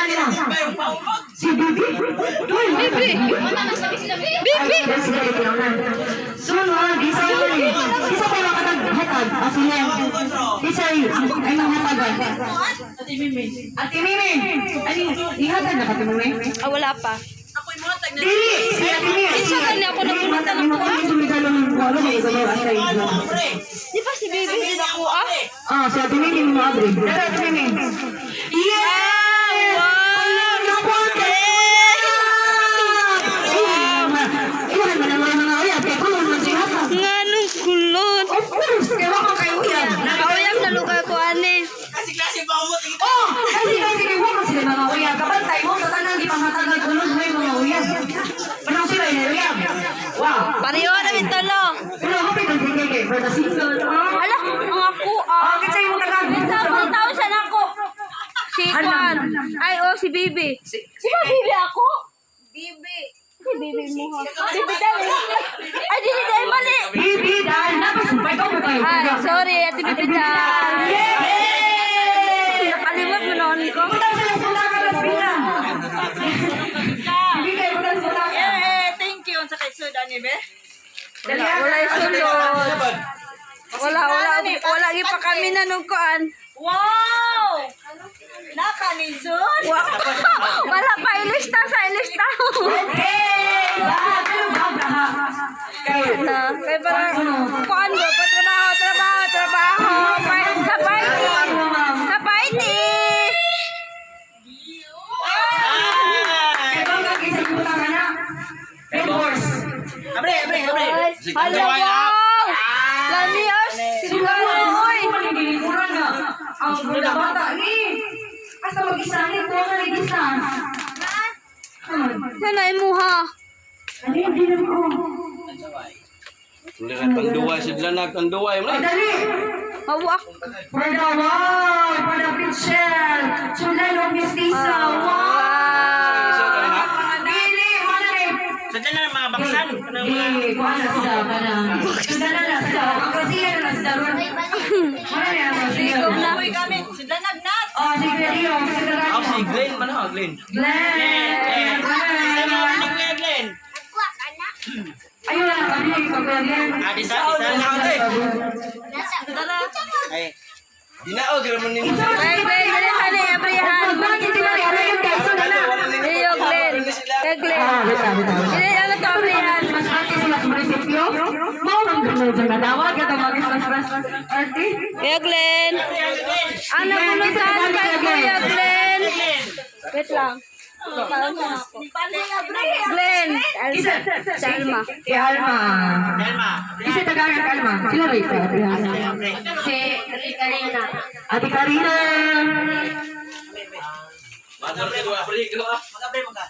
nila. Si Bibi. Bibi. Bibi. Sunod, isa pa makataghatag. Sige. Isa ay manghatagan. Ate Mimi. Ano, ihatag na ka ito, Mimi? Ah, wala pa. Dili! Si Ate Mimi. Isa ka niya ako napunta ng kuha. Di ba si Bibi din ako ah? Ah, si Ate Mimi mo abri. Dali, Ate Mimi. Yeah! Iwahan mo na mga uyab. Kaya kung naman siya hapa. Nga nung kulot. Of course! Kaya wako kayo uyab. Nakauyab na lugar ko, ane. Oh! Kasi kayo wako sila mga uyab. Kabantay mo sa tanang di pangatagal kulod mo yung mga uyab. Manang sila yung uyab. Wow! Pareho na bintolo. Pero ako may nagsigigay for the single. Ala, ang ako ah. Kasi yung tagal. 1,000 ako. Si Kwan. Ay, oh, si Bibi. Si ba Bibi ako? Bibi. Si Bibi mo ha. Bibi dali. Ay, dili dahil mali. Bibi, dahil napasumpay ko mo tayo. Ay, sorry, Ate Bibi dahil. Yay! Nakalimot mo noon ko. Punta sa sula ka na sila. Hindi kayo punta sa sula ka. Thank you. Sa kay Sudan, Ibe. Dali, Wala yung sulod. Wala pa kami na nung kuan. Wow! Nakanisod? Wala pa ilista sa ilista. Hey! Baha! Ano ba? Baha! Kayo. Kaya parang kuan go pa trabaho. Sa party. Sa party. Kaya ba nga kisay puta ka na? Red Horse. Abre! Hello, wow! Lanios. Siguro, oy. Malilimuran na. Ang gula bata. Asa mag-isa rin po nga nag-isa. Nanay mo ha. Ano yung dinan ko? Ulirat ang duwa, sidla ang duwa. Dali! Hawak. For the wall! For the picture! Sulay ng mistisa! Wow! Dili! Mana rin! Sadya na mga baksan. Dili! Kuha na sila ka na. Sila na sila. Ang krasiya na sila ron. Mana rin ang krasiya? Uy kami. Sadya nagnat. Oh, sige Rio. Sige na Ako si Glenn, man ha, Glenn. Glenn! Glenn. Ayun na, kami pag-Glenn. Isa na ako eh. Ay, dinao, gira mo nino. Ay, Glenn, dali hali, abrihan. Bakit tinayari yung kaso na na? Iyo, Glenn. Kay Glenn. Dili, ano to, abrihan. Mas ate sila sa munisipyo. Maulang gano'n dyan na dawag. Ito mag-ismas arte. Kuya Glenn. Ano mo saan kay Kuya Glenn? Wait lang. Glenn. Salma. Kay Alma. Elma. Isa taga-aral kay Alma. Sila rin ito. Si Karina. Ate Karina. Madar ka dua, balik ka. Mag-abre mo ka.